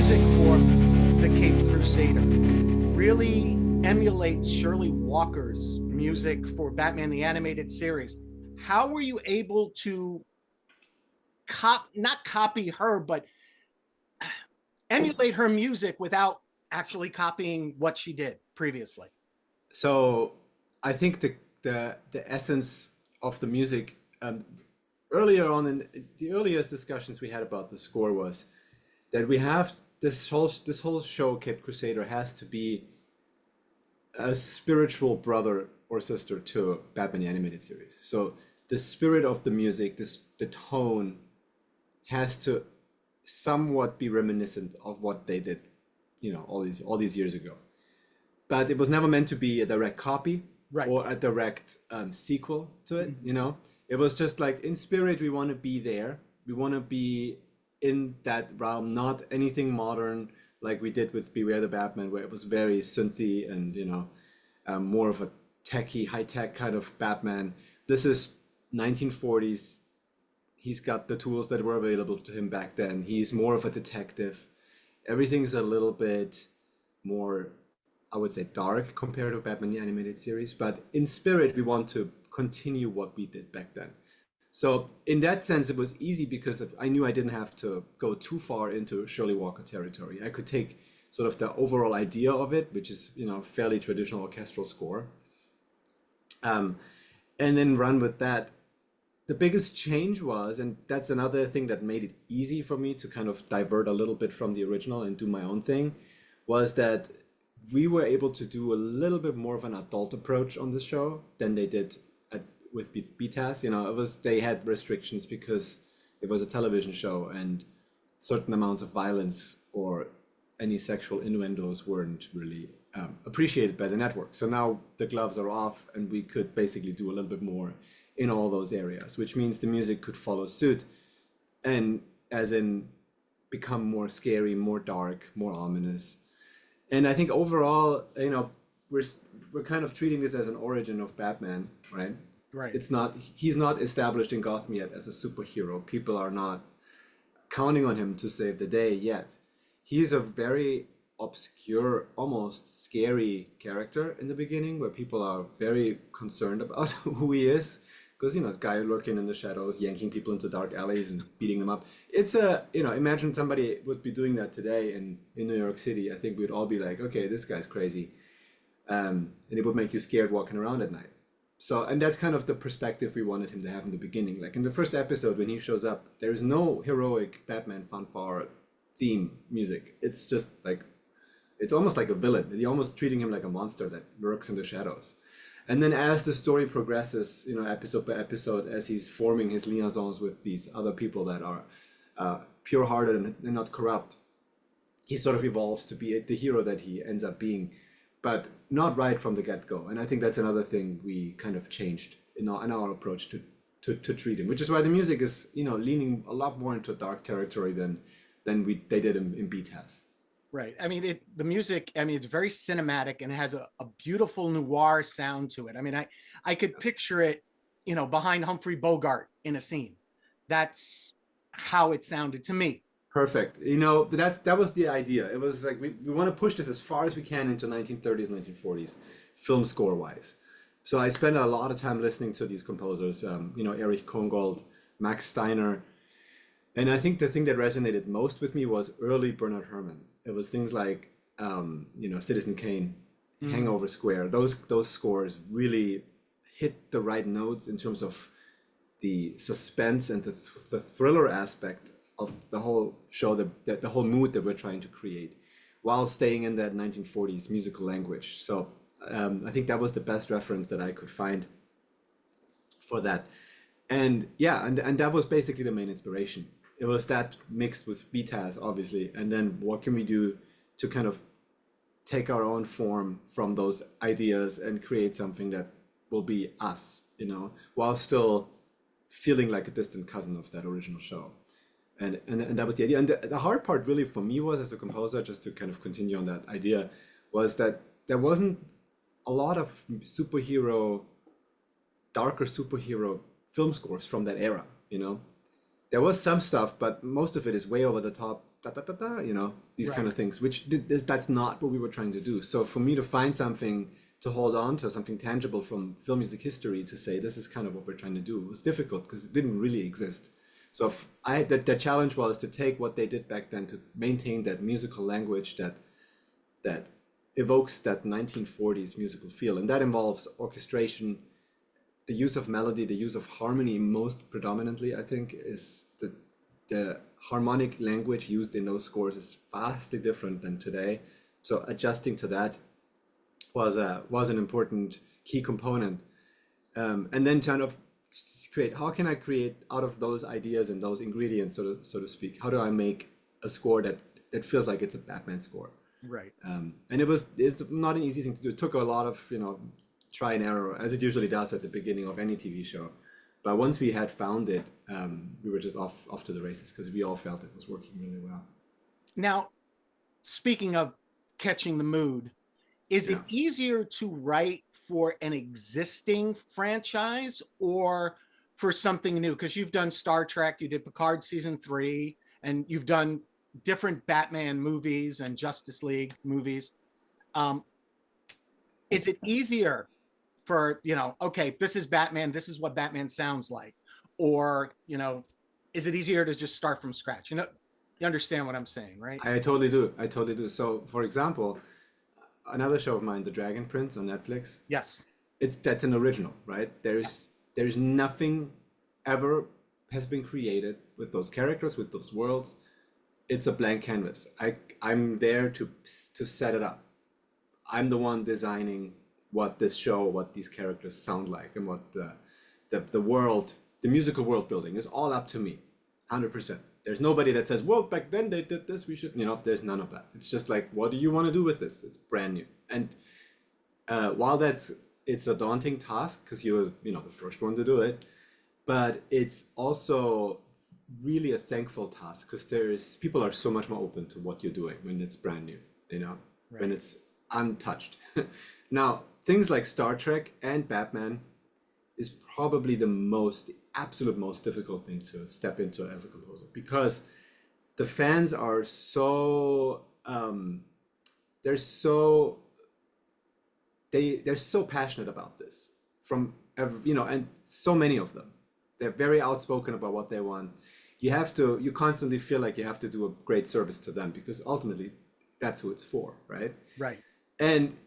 music for the Caped Crusader really emulates Shirley Walker's music for Batman the Animated Series. How were you able to not copy her, but emulate her music without actually copying what she did previously? So I think the essence of the music, earlier on in the earliest discussions we had about the score, was that we have this whole show, Caped Crusader, has to be a spiritual brother or sister to Batman the Animated Series. So the spirit of the music, the tone, has to somewhat be reminiscent of what they did, all these years ago. But it was never meant to be a direct copy, Right. or a direct sequel to it. It was just like, in spirit, we want to be there. We want to be in that realm, not anything modern like we did with Beware the Batman, where it was very synthy and more of a techie, high-tech kind of Batman. This is 1940s. He's got the tools that were available to him back then. He's more of a detective. Everything's a little bit more, I would say, dark compared to Batman the Animated Series. But in spirit, we want to continue what we did back then. So in that sense, it was easy because I knew I didn't have to go too far into Shirley Walker territory. I could take sort of the overall idea of it, which is, fairly traditional orchestral score, and then run with that. The biggest change was, and that's another thing that made it easy for me to kind of divert a little bit from the original and do my own thing, was that we were able to do a little bit more of an adult approach on the show than they did with BTAS. They had restrictions because it was a television show, and certain amounts of violence or any sexual innuendos weren't really appreciated by the network. So now the gloves are off, and we could basically do a little bit more in all those areas, which means the music could follow suit, and as in become more scary, more dark, more ominous. And I think overall, we're kind of treating this as an origin of Batman, right? Right. He's not established in Gotham yet as a superhero. People are not counting on him to save the day yet. He's a very obscure, almost scary character in the beginning, where people are very concerned about who he is. Because, this guy lurking in the shadows, yanking people into dark alleys and beating them up. It's imagine somebody would be doing that today in New York City. I think we'd all be like, okay, this guy's crazy. And it would make you scared walking around at night. So, and that's kind of the perspective we wanted him to have in the beginning. Like in the first episode, when he shows up, there's no heroic Batman fanfare theme music. It's just like, it's almost like a villain. You're almost treating him like a monster that lurks in the shadows. And then as the story progresses, episode by episode, as he's forming his liaisons with these other people that are pure-hearted and not corrupt, he sort of evolves to be the hero that he ends up being, but not right from the get-go. And I think that's another thing we kind of changed in our approach to treat him, which is why the music is, leaning a lot more into dark territory than they did in BTAS. Right. I mean, the music, it's very cinematic, and it has a beautiful noir sound to it. I mean, I could picture it, behind Humphrey Bogart in a scene. That's how it sounded to me. Perfect. That was the idea. It was like, we want to push this as far as we can into 1930s, 1940s, film score wise. So I spent a lot of time listening to these composers, Erich Kongold, Max Steiner. And I think the thing that resonated most with me was early Bernard Herrmann. It was things like, Citizen Kane, Hangover Square. Those scores really hit the right notes in terms of the suspense and the thriller aspect of the whole show, the whole mood that we're trying to create, while staying in that 1940s musical language. So I think that was the best reference that I could find for that. And yeah, and that was basically the main inspiration. It was that mixed with BTAS, obviously, and then what can we do to kind of take our own form from those ideas and create something that will be us, while still feeling like a distant cousin of that original show. And that was the idea. And the hard part really for me was, as a composer, just to kind of continue on that idea, was that there wasn't a lot of darker superhero film scores from that era, There was some stuff, but most of it is way over the top, da, da, da, da, these kind Right. of things, which that's not what we were trying to do. So for me to find something to hold on to, something tangible from film music history to say this is kind of what we're trying to do was difficult because it didn't really exist. So the challenge was to take what they did back then to maintain that musical language that evokes that 1940s musical feel, and that involves orchestration, the use of melody, the use of harmony most predominantly, I think, is the harmonic language used in those scores is vastly different than today. So adjusting to that was an important key component. And then kind of create, how can I create out of those ideas and those ingredients, so to speak? How do I make a score that feels like it's a Batman score? Right. And it's not an easy thing to do. It took a lot of try and error, as it usually does at the beginning of any TV show. But once we had found it, we were just off to the races because we all felt it was working really well. Now, speaking of catching the mood, is it Yeah. easier to write for an existing franchise or for something new? Because you've done Star Trek, you did Picard season 3, and you've done different Batman movies and Justice League movies. Um, is it easier for, okay, this is Batman, this is what Batman sounds like? Or, is it easier to just start from scratch? You understand what I'm saying, right? I totally do. I totally do. So, for example, another show of mine, The Dragon Prince on Netflix, Yes. that's an original, right? There's nothing ever has been created with those characters, with those worlds. It's a blank canvas. I'm there to set it up. I'm the one designing what this show, what these characters sound like, and what the world, the musical world building is all up to me, 100%. There's nobody that says, well, back then they did this, we should, there's none of that. It's just like, what do you want to do with this? It's brand new. And while it's a daunting task because you're, the first one to do it, but it's also really a thankful task because people are so much more open to what you're doing when it's brand new, when Right. it's untouched. Now, things like Star Trek and Batman is probably the absolute most difficult thing to step into as a composer because the fans are so they're so they're so passionate about this and so many of them, they're very outspoken about what they want. You constantly feel like you have to do a great service to them because ultimately that's who it's for, right? Right. And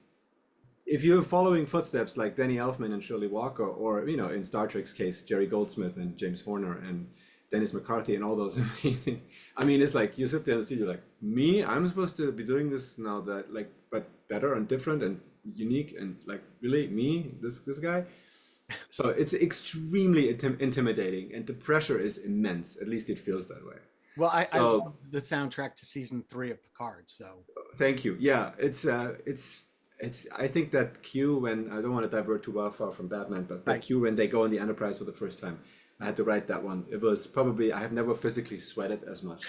if you're following footsteps like Danny Elfman and Shirley Walker, or in Star Trek's case, Jerry Goldsmith and James Horner and Dennis McCarthy and all those amazing. I mean, it's like you sit there in the studio like, me, I'm supposed to be doing this now, that like, but better and different and unique and like, really me, this guy. So it's extremely intimidating, and the pressure is immense. At least it feels that way. Well, I So love the soundtrack to season 3 of Picard. So thank you. Yeah, it's I think that cue when I don't want to divert too far from Batman, but that right. cue when they go on the Enterprise for the first time, I had to write that one. It was probably I have never physically sweated as much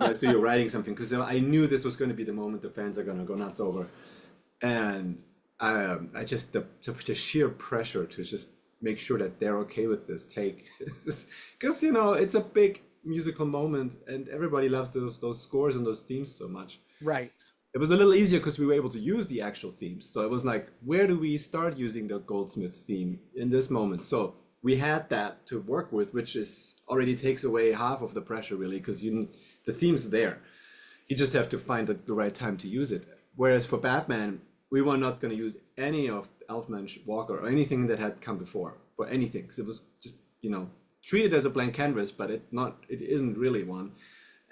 as you're writing something because I knew this was going to be the moment the fans are going to go nuts over, and I just the sheer pressure to just make sure that they're okay with this take, because it's a big musical moment and everybody loves those scores and those themes so much. Right. It was a little easier because we were able to use the actual themes. So it was like, where do we start using the Goldsmith theme in this moment? So we had that to work with, which is already takes away half of the pressure really, because the theme's there. You just have to find the right time to use it. Whereas for Batman, we were not going to use any of Elfman, Walker, or anything that had come before for anything. So it was just, treated as a blank canvas, but it isn't really one.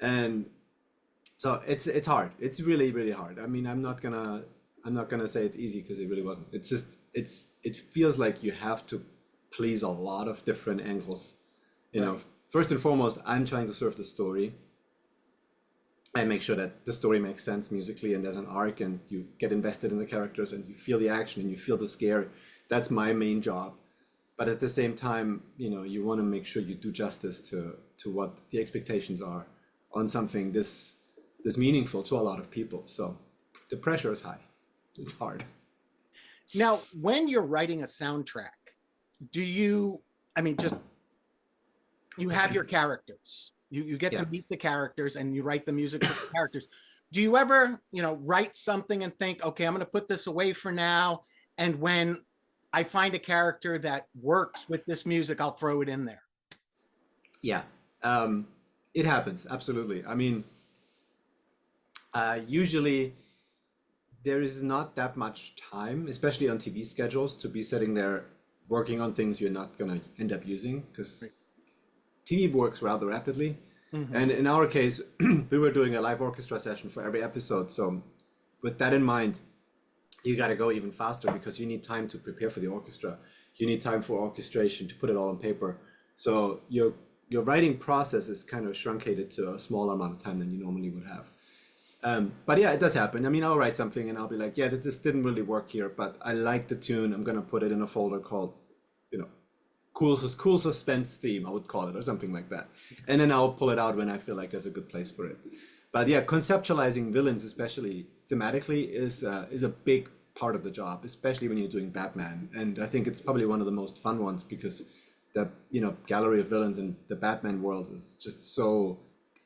And so it's hard. It's really, really hard. I mean, I'm not gonna say it's easy because it really wasn't. It's just it feels like you have to please a lot of different angles. Right. First and foremost, I'm trying to serve the story and make sure that the story makes sense musically and there's an arc and you get invested in the characters and you feel the action and you feel the scare. That's my main job. But at the same time, you want to make sure you do justice to what the expectations are on something this meaningful to a lot of people. So the pressure is high. It's hard. Now, when you're writing a soundtrack, do you, I mean, just you have your characters. You get Yeah. to meet the characters and you write the music for the characters. Do you ever, write something and think, okay, I'm going to put this away for now, and when I find a character that works with this music, I'll throw it in there? Yeah. Um, it happens. Absolutely. I mean, usually there is not that much time, especially on TV schedules, to be sitting there working on things you're not going to end up using, because Right. TV works rather rapidly. Mhm. And in our case, we were doing a live orchestra session for every episode. So with that in mind, you got to go even faster because you need time to prepare for the orchestra. You need time for orchestration to put it all on paper. So your writing process is kind of truncated to a smaller amount of time than you normally would have. But yeah, it does happen. I mean, I'll write something and I'll be like, yeah, this didn't really work here, but I like the tune. I'm gonna put it in a folder called, you know, cool suspense theme, I would call it, or something like that. And then I'll pull it out when I feel like there's a good place for it. But yeah, conceptualizing villains, especially thematically, is a big part of the job, especially when you're doing Batman. And I think it's probably one of the most fun ones because the gallery of villains in the Batman world is just so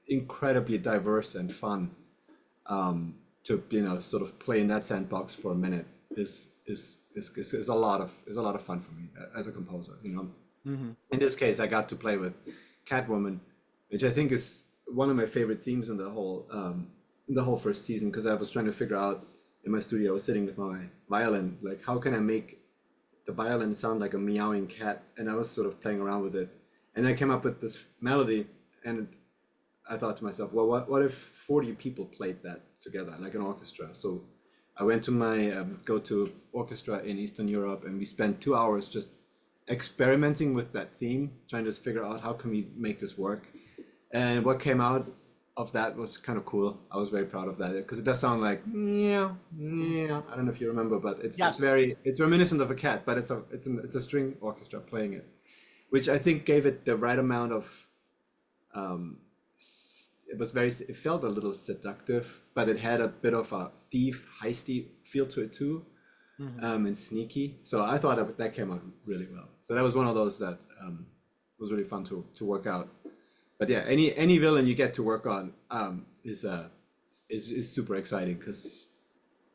incredibly diverse and fun. To sort of play in that sandbox for a minute is a lot of fun for me as a composer. Mhm. In this case, I got to play with Catwoman, which I think is one of my favorite themes in the whole first season, because I was trying to figure out in my studio. I was sitting with my violin, like how can I make the violin sound like a meowing cat, and I was sort of playing around with it, and I came up with this melody, and I thought to myself, well, what if 40 people played that together, like an orchestra? So I went to my go-to orchestra in Eastern Europe, and we spent 2 hours just experimenting with that theme, trying to figure out how can we make this work. And what came out of that was kind of cool. I was very proud of that because it does sound like meow, meow. I don't know if you remember, but Yes. it's reminiscent of a cat, but it's a string orchestra playing it, which I think gave it the right amount of um, it felt a little seductive, but it had a bit of a thief, heisty feel to it too, Mhm. and sneaky. So I thought that came out really well. So that was one of those that was really fun to work out. But yeah, any villain you get to work on is super exciting because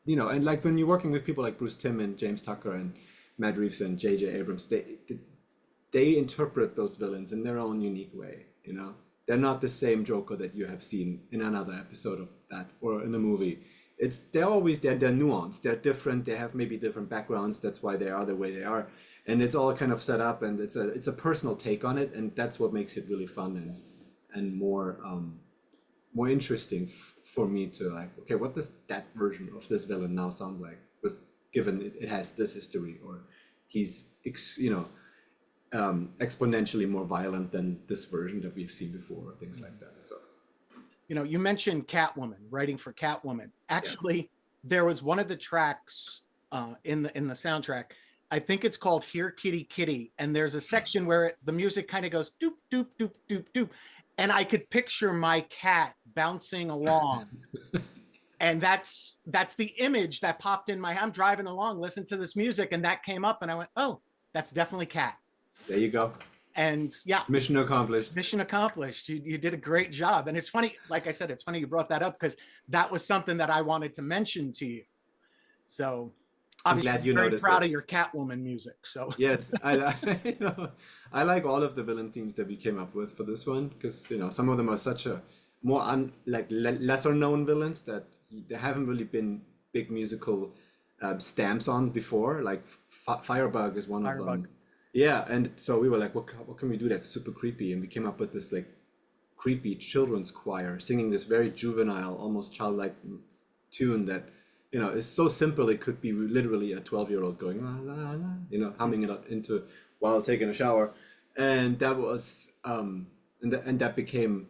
and like when you're working with people like Bruce Timm and James Tucker and Matt Reeves and J.J. Abrams, they interpret those villains in their own unique way. They're not the same Joker that you have seen in another episode of that or in a movie. They're nuanced. They're different. They have maybe different backgrounds. That's why they are the way they are, and it's all kind of set up. And it's a personal take on it, and that's what makes it really fun and more interesting for me to like. Okay, what does that version of this villain now sound like? Given it has this history, or he's exponentially more violent than this version that we've seen before, or things like that. So You mentioned Catwoman, writing for Catwoman. yeah. Actually, there was one of the tracks in the soundtrack. I think it's called "Here Kitty Kitty," and there's a section where the music kind of goes doop doop doop doop doop, and I could picture my cat bouncing along, and that's the image that popped in my. I'm driving along, listen to this music, and that came up, and I went, "Oh, that's definitely Cat." There you go. And yeah, Mission accomplished. mission accomplished. You did a great job. And it's funny, like I said, it's funny you brought that up because that was something that I wanted to mention to you. So I'm obviously glad I'm you very noticed proud it. of your Catwoman music. So Yes, I like all of the villain themes that we came up with for this one because some of them are such a more lesser known villains that they haven't really been big musical stamps on before. Like Firebug is one of Firebug. them. Yeah, and so we were like, what can we do that's super creepy? And we came up with this like creepy children's choir singing this very juvenile, almost childlike tune that is so simple it could be literally a 12-year-old going la, la, la, humming it into while taking a shower, and that was and that became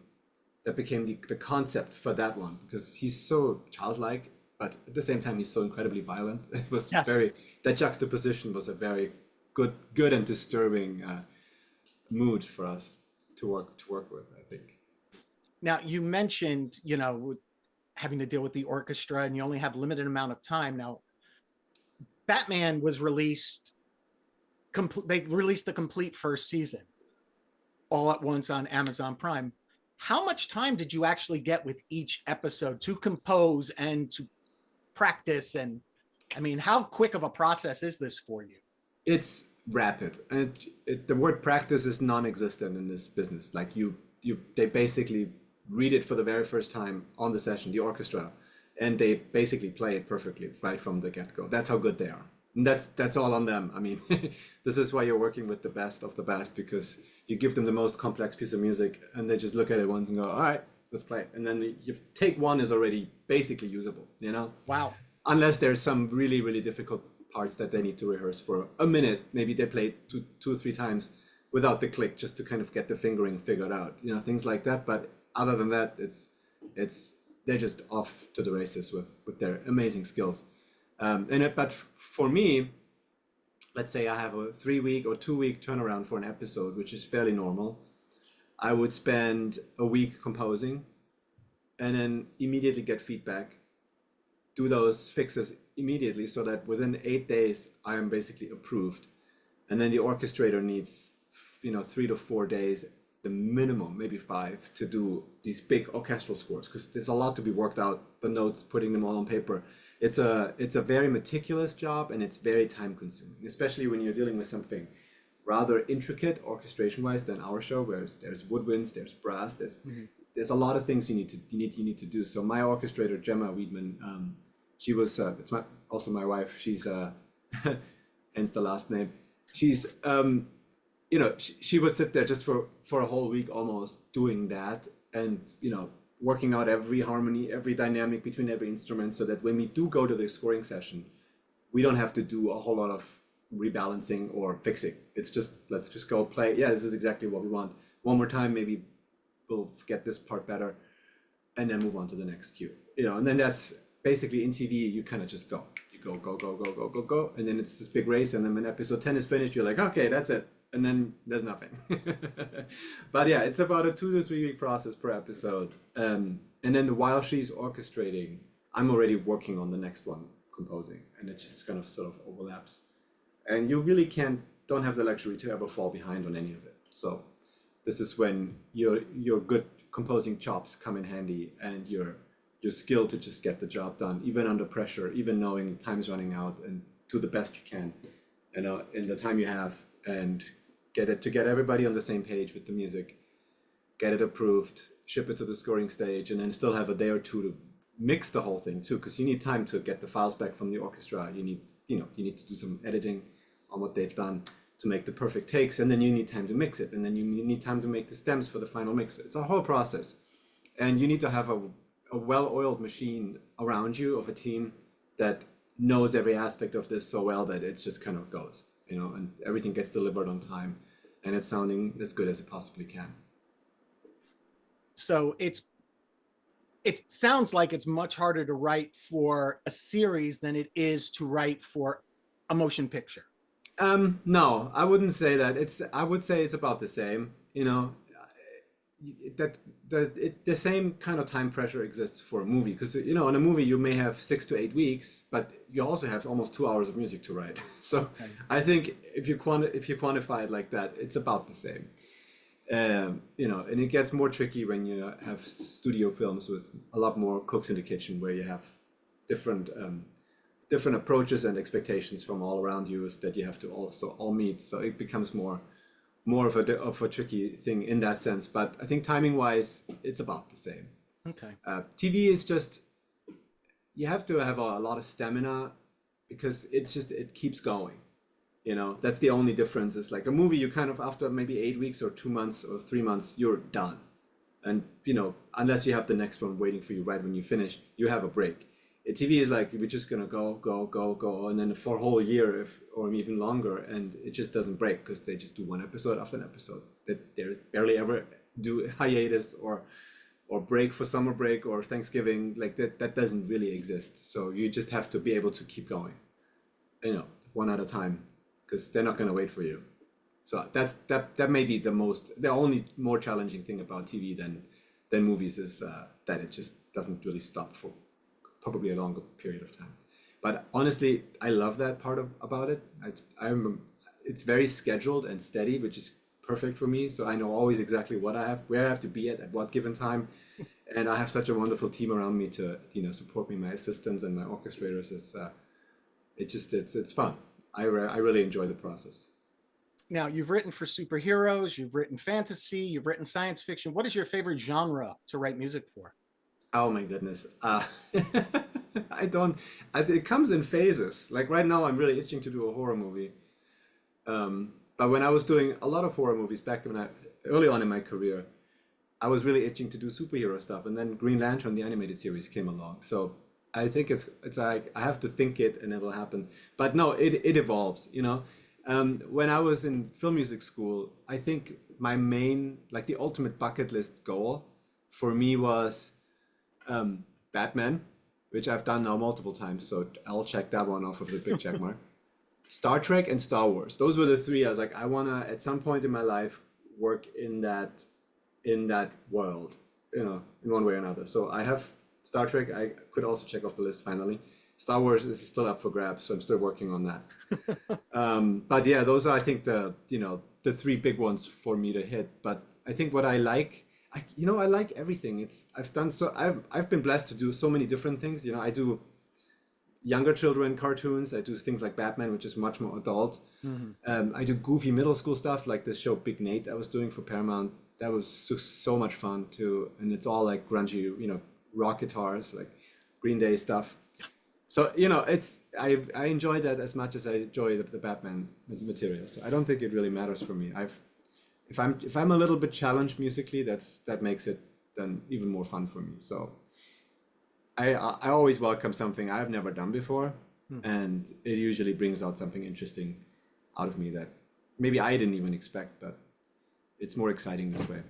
the concept for that one because he's so childlike, but at the same time he's so incredibly violent. It was Yes. very that juxtaposition was a very good and disturbing mood for us to work with, I think. Now you mentioned, having to deal with the orchestra and you only have limited amount of time. Now, Batman was released, they released the complete first season. all at once on Amazon Prime. How much time did you actually get with each episode to compose and to practice? And I mean, how quick of a process is this for you? It's rapid, and the word practice is non-existent in this business. Like they basically read it for the very first time on the session, the orchestra, and they basically play it perfectly right from the get-go. That's how good they are. And that's all on them. I mean, this is why you're working with the best of the best, because you give them the most complex piece of music and they just look at it once and go, all right, let's play it. And then you take one is already basically usable, you know? Wow. Unless there's some really, really difficult parts that they need to rehearse for a minute. Maybe they play two or three times without the click just to kind of get the fingering figured out, you know, things like that. But other than that, it's they're just off to the races with their amazing skills. But for me, let's say I have a 3-week or 2-week turnaround for an episode, which is fairly normal. I would spend a week composing and then immediately get feedback, do those fixes immediately so that within 8 days, I am basically approved. And then the orchestrator needs, 3 to 4 days, the minimum, maybe 5, to do these big orchestral scores, because there's a lot to be worked out, the notes, putting them all on paper. It's a very meticulous job, and it's very time consuming, especially when you're dealing with something rather intricate orchestration wise than our show, where there's woodwinds, there's brass, there's a lot of things you need to do. So my orchestrator, Gemma Wiedmann, she was also my wife. She's hence the last name. She's she would sit there just for a whole week almost doing that, and working out every harmony, every dynamic between every instrument, so that when we do go to the scoring session, we don't have to do a whole lot of rebalancing or fixing. It's just, let's just go play. Yeah, this is exactly what we want. One more time, maybe we'll get this part better, and then move on to the next cue. And then that's basically in TV, you kind of just go. You go, and then it's this big race, and then when episode 10 is finished, you're like, okay, that's it. And then there's nothing. But yeah, it's about a 2 to 3 week process per episode. And then while she's orchestrating, I'm already working on the next one, composing, and it just kind of sort of overlaps. And you really don't have the luxury to ever fall behind on any of it. So this is when your good composing chops come in handy, and your skill to just get the job done, even under pressure, even knowing time's running out, and to the best you can, in the time you have, and get everybody on the same page with the music, get it approved, ship it to the scoring stage, and then still have a day or two to mix the whole thing too, because you need time to get the files back from the orchestra. You need to do some editing on what they've done to make the perfect takes, and then you need time to mix it, and then you need time to make the stems for the final mix. It's a whole process, and you need to have a well-oiled machine around you of a team that knows every aspect of this so well that it just kind of goes, and everything gets delivered on time, and it's sounding as good as it possibly can. So it sounds like it's much harder to write for a series than it is to write for a motion picture. No, I wouldn't say that. I would say it's about the same. The same kind of time pressure exists for a movie, because in a movie you may have 6 to 8 weeks, but you also have almost 2 hours of music to write. So okay. I think if you quantify it like that, it's about the same. And it gets more tricky when you have studio films with a lot more cooks in the kitchen, where you have different approaches and expectations from all around you that you have to also all meet. So it becomes more of a tricky thing in that sense. But I think timing wise, it's about the same. Okay. TV is just, you have to have a lot of stamina, because it keeps going. That's the only difference. It's like a movie, you kind of, after maybe 8 weeks or 2 months or 3 months, you're done. And unless you have the next one waiting for you right when you finish, you have a break. TV is like, we're just gonna go, and then for a whole year, or even longer, and it just doesn't break, because they just do one episode after an episode. That they barely ever do hiatus or break for summer break or Thanksgiving. Like that doesn't really exist. So you just have to be able to keep going, one at a time, because they're not gonna wait for you. So that may be the only more challenging thing about TV than movies, is that it just doesn't really stop for probably a longer period of time. But honestly, I love that part about it. I remember it's very scheduled and steady, which is perfect for me. So I know always exactly where I have to be at what given time. And I have such a wonderful team around me to, support me, my assistants and my orchestrators. It's fun. I really enjoy the process. Now, you've written for superheroes, you've written fantasy, you've written science fiction. What is your favorite genre to write music for? Oh my goodness. I don't, it comes in phases. Like right now, I'm really itching to do a horror movie. But when I was doing a lot of horror movies back early on in my career, I was really itching to do superhero stuff. And then Green Lantern, the animated series, came along. So I think it's like I have to think it and it will happen. But no, it evolves, When I was in film music school, I think my main, like the ultimate bucket list goal for me was Batman, which I've done now multiple times, so I'll check that one off of the big check mark. Star Trek and Star Wars. Those were the three. I was like, I wanna at some point in my life work in that world, in one way or another. So I have Star Trek. I could also check off the list finally. Star Wars is still up for grabs, so I'm still working on that. But yeah, those are I think the three big ones for me to hit. But I think what I like. I like everything. I've been blessed to do so many different things. I do younger children cartoons. I do things like Batman, which is much more adult. Mm-hmm. I do goofy middle school stuff like the show Big Nate I was doing for Paramount. That was so much fun too. And it's all like grungy, rock guitars, like Green Day stuff. So, I enjoy that as much as I enjoy the Batman material. So I don't think it really matters for me. If I'm a little bit challenged musically, that makes it then even more fun for me. So I always welcome something I've never done before, and it usually brings out something interesting out of me that maybe I didn't even expect, but it's more exciting this way.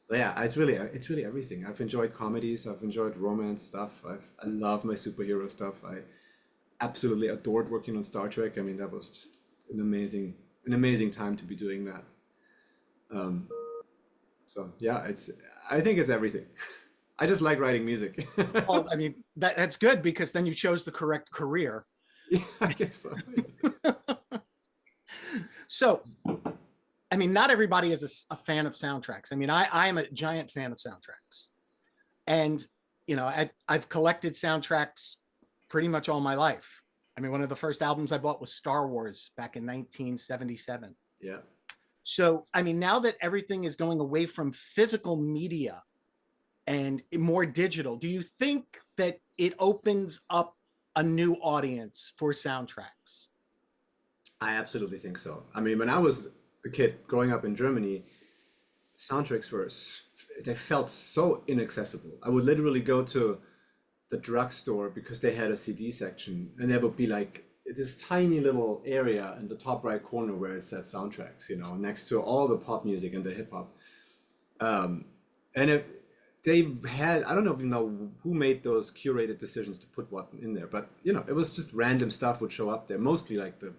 So yeah, it's really everything. I've enjoyed comedies, I've enjoyed romance stuff. I love my superhero stuff. I absolutely adored working on Star Trek. I mean, that was just an amazing time to be doing that. So yeah, I think it's everything. I just like writing music. Oh, I mean, that's good because then you chose the correct career. Yeah, I guess so. So, I mean, not everybody is a fan of soundtracks. I mean, I am a giant fan of soundtracks. And, I've collected soundtracks pretty much all my life. I mean, one of the first albums I bought was Star Wars back in 1977. Yeah. So, I mean, now that everything is going away from physical media and more digital, do you think that it opens up a new audience for soundtracks? I absolutely think so. I mean, when I was a kid growing up in Germany, soundtracks they felt so inaccessible. I would literally go to the drugstore because they had a CD section, and there would be like this tiny little area in the top right corner where it said soundtracks, next to all the pop music and the hip hop. And they've had, I don't even know who made those curated decisions to put what in there, but it was just random stuff would show up there, mostly like the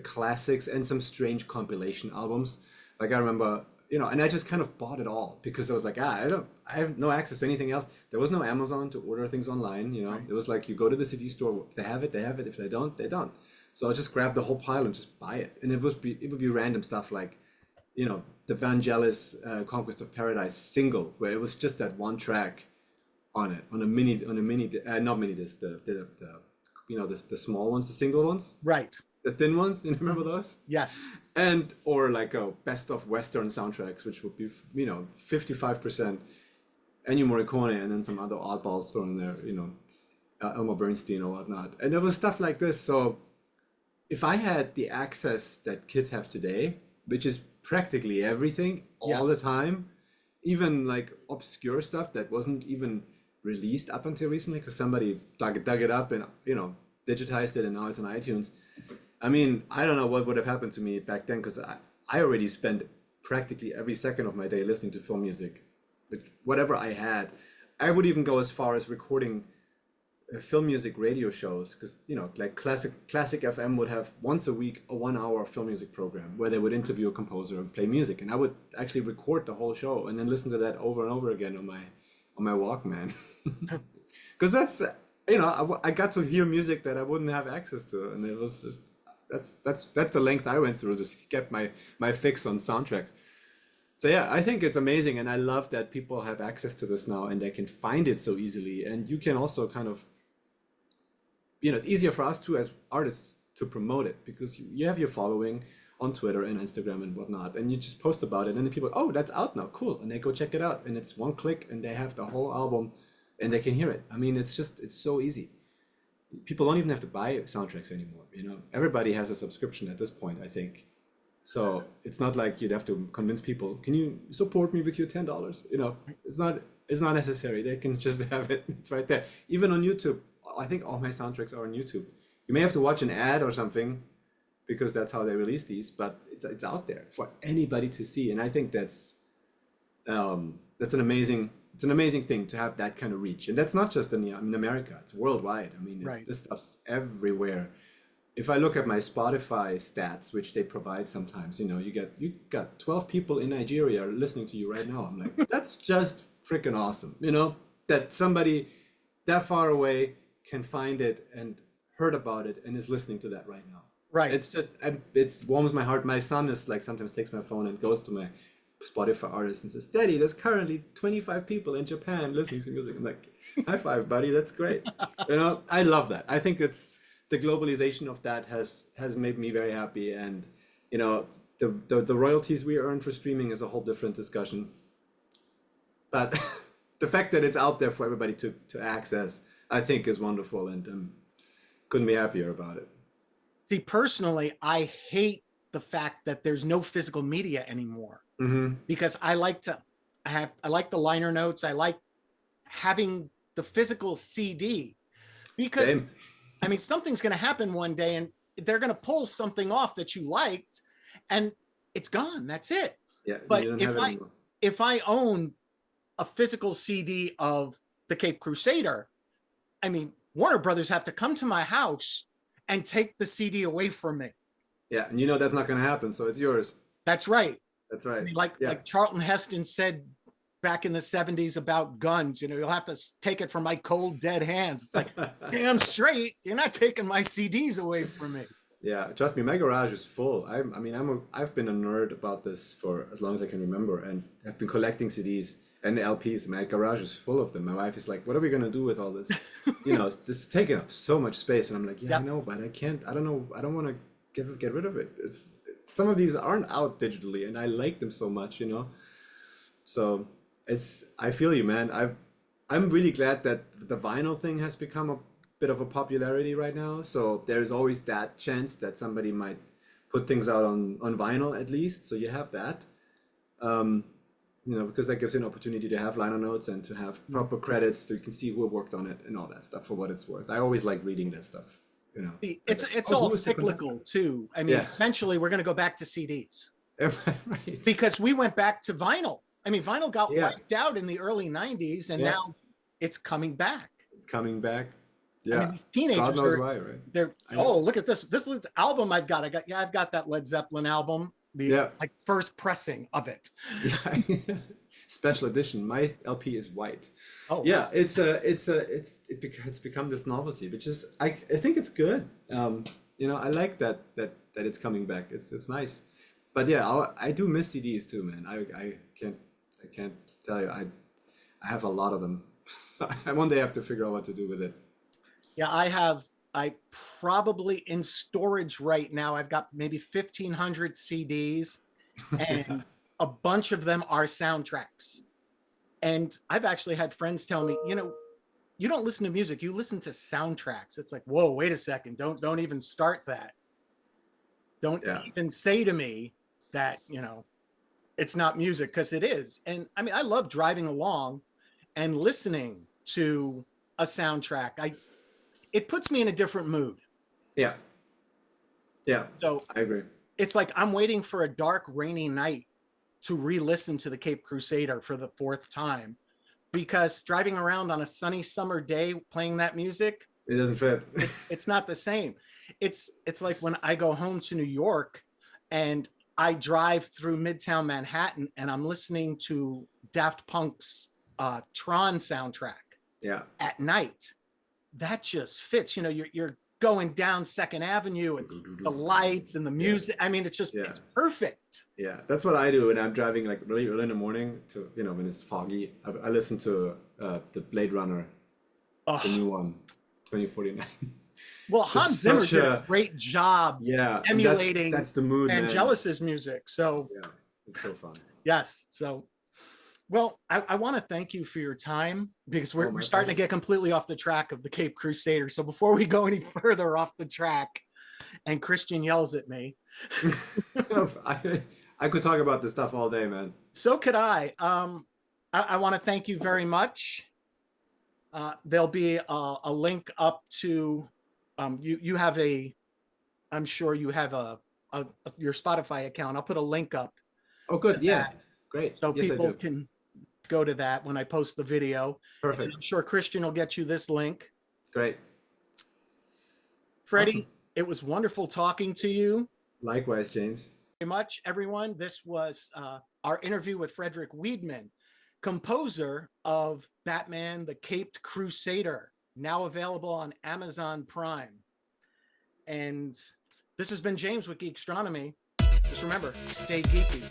classics and some strange compilation albums. Like I remember, and I just kind of bought it all because I was like, I have no access to anything else. There was no Amazon to order things online, Right. It was like you go to the CD store, if they have it, they have it. If they don't, they don't. So I just grabbed the whole pile and just buy it. And it would be random stuff like, the Vangelis Conquest of Paradise single, where it was just that one track on it, on a mini, not mini disc, the small ones, the single ones. Right. The thin ones, remember those? Yes. And or like a best of Western soundtracks, which would be 55% Ennio Morricone and then some other oddballs thrown in there, Elmer Bernstein or whatnot. And there was stuff like this. So if I had the access that kids have today, which is practically everything all the time, even like obscure stuff that wasn't even released up until recently because somebody dug it up and digitized it and now it's on iTunes. I mean, I don't know what would have happened to me back then because I already spent practically every second of my day listening to film music. But whatever I had, I would even go as far as recording film music radio shows because like classic FM would have once a week a 1 hour film music program where they would interview a composer and play music, and I would actually record the whole show and then listen to that over and over again on my Walkman because that's I got to hear music that I wouldn't have access to, and it That's the length I went through to get my fix on soundtracks. So yeah, I think it's amazing, and I love that people have access to this now and they can find it so easily. And you can also kind of, it's easier for us too as artists to promote it because you have your following on Twitter and Instagram and whatnot, and you just post about it, and then people, oh, that's out now, cool, and they go check it out, and it's one click, and they have the whole album, and they can hear it. I mean, it's so easy. People don't even have to buy soundtracks anymore. Everybody has a subscription at this point, I think. So it's not like you'd have to convince people, can you support me with your $10? It's not necessary. They can just have it. It's right there. Even on YouTube, I think all my soundtracks are on YouTube. You may have to watch an ad or something because that's how they release these, but it's out there for anybody to see. And I think that's an amazing thing to have that kind of reach. And that's not just in America, it's worldwide. I mean, Right. this stuff's everywhere. If I look at my Spotify stats, which they provide sometimes, you got 12 people in Nigeria listening to you right now. I'm like, that's just freaking awesome. That somebody that far away can find it and heard about it and is listening to that right now. Right. It warms my heart. My son is like, sometimes takes my phone and goes to my Spotify artist and says, Daddy, there's currently 25 people in Japan listening to music. I'm like, high five, buddy. That's great. I love that. I think it's the globalization of that has made me very happy. And, the royalties we earn for streaming is a whole different discussion. But the fact that it's out there for everybody to access, I think is wonderful, and couldn't be happier about it. See, personally, I hate the fact that there's no physical media anymore because I like the liner notes. I like having the physical CD because Same. I mean, something's going to happen one day and they're going to pull something off that you liked and it's gone. That's it. Yeah. But you don't have it anymore. if I own a physical CD of the Caped Crusader, I mean, Warner Brothers have to come to my house and take the CD away from me. Yeah, and that's not going to happen, so it's yours. That's right. That's right. I mean, like Charlton Heston said back in the 70s about guns, you'll have to take it from my cold, dead hands. It's like, damn straight, you're not taking my CDs away from me. Yeah, trust me, my garage is full. I've been a nerd about this for as long as I can remember, and I've been collecting CDs and the LPs. My garage is full of them. My wife is like, what are we going to do with all this? This is taking up so much space. And I'm like, yeah, I know, but I can't, I don't know. I don't want to get rid of it. Some of these aren't out digitally and I like them so much, So I feel you, man. I'm really glad that the vinyl thing has become a bit of a popularity right now. So there's always that chance that somebody might put things out on vinyl at least. So you have that. Because that gives you an opportunity to have liner notes and to have proper credits so you can see who worked on it and all that stuff for what it's worth. I always like reading that stuff, It's all cyclical too. I mean, eventually we're going to go back to CDs. Right. Because we went back to vinyl. I mean, vinyl got wiped out in the early 90s and now it's coming back. It's coming back. Yeah. I mean, teenagers God knows why, right? They're look at this album I've got. I've got that Led Zeppelin album. The first pressing of it. Yeah. Special edition. My LP is white. Oh yeah, it's become this novelty, which is I think it's good. I like that it's coming back. It's nice. But yeah, I do miss CDs too, man. I can't tell you. I have a lot of them. I one day have to figure out what to do with it. Yeah, I probably in storage right now, I've got maybe 1,500 CDs and a bunch of them are soundtracks. And I've actually had friends tell me, you don't listen to music, you listen to soundtracks. It's like, whoa, wait a second. Don't even start that. Don't even say to me that, it's not music, because it is. And I mean, I love driving along and listening to a soundtrack. It puts me in a different mood. Yeah. Yeah. So I agree. It's like I'm waiting for a dark, rainy night to re-listen to the Caped Crusader for the 4th time, because driving around on a sunny summer day playing that music, it doesn't fit. It's not the same. It's like when I go home to New York and I drive through Midtown Manhattan and I'm listening to Daft Punk's Tron soundtrack. Yeah. At night. That just fits. You're going down Second Avenue and the lights and the music. I mean, it's just, Yeah. it's perfect. Yeah, that's what I do when I'm driving like really early in the morning to, you know, when it's foggy. I listen to the Blade Runner, the new one, 2049. Well, Just Hans Zimmer such did a a- great job Yeah, and emulating that's the mood, man. Vangelis's music. So Yeah, it's so fun. yes. So, well, I want to thank you for your time, because we're my starting to pleasure. get completely off the track of the Caped Crusader. So before we go any further off the track and Christian yells at me, I could talk about this stuff all day, man. so could I. I want to thank you very much. There'll be a link up to, you have a, I'm sure you have your Spotify account. I'll put a link up Oh, good. Yeah, great. so Yes, I people do. can go to that when I post the video. Perfect. And I'm sure Christian will get you this link. Great. Freddie, Awesome. it was wonderful talking to you. Likewise, James. Very much, everyone. This was our interview with Frederik Wiedmann, composer of Batman: The Caped Crusader, now available on Amazon Prime. And this has been James with Geekstronomy. Just remember, stay geeky.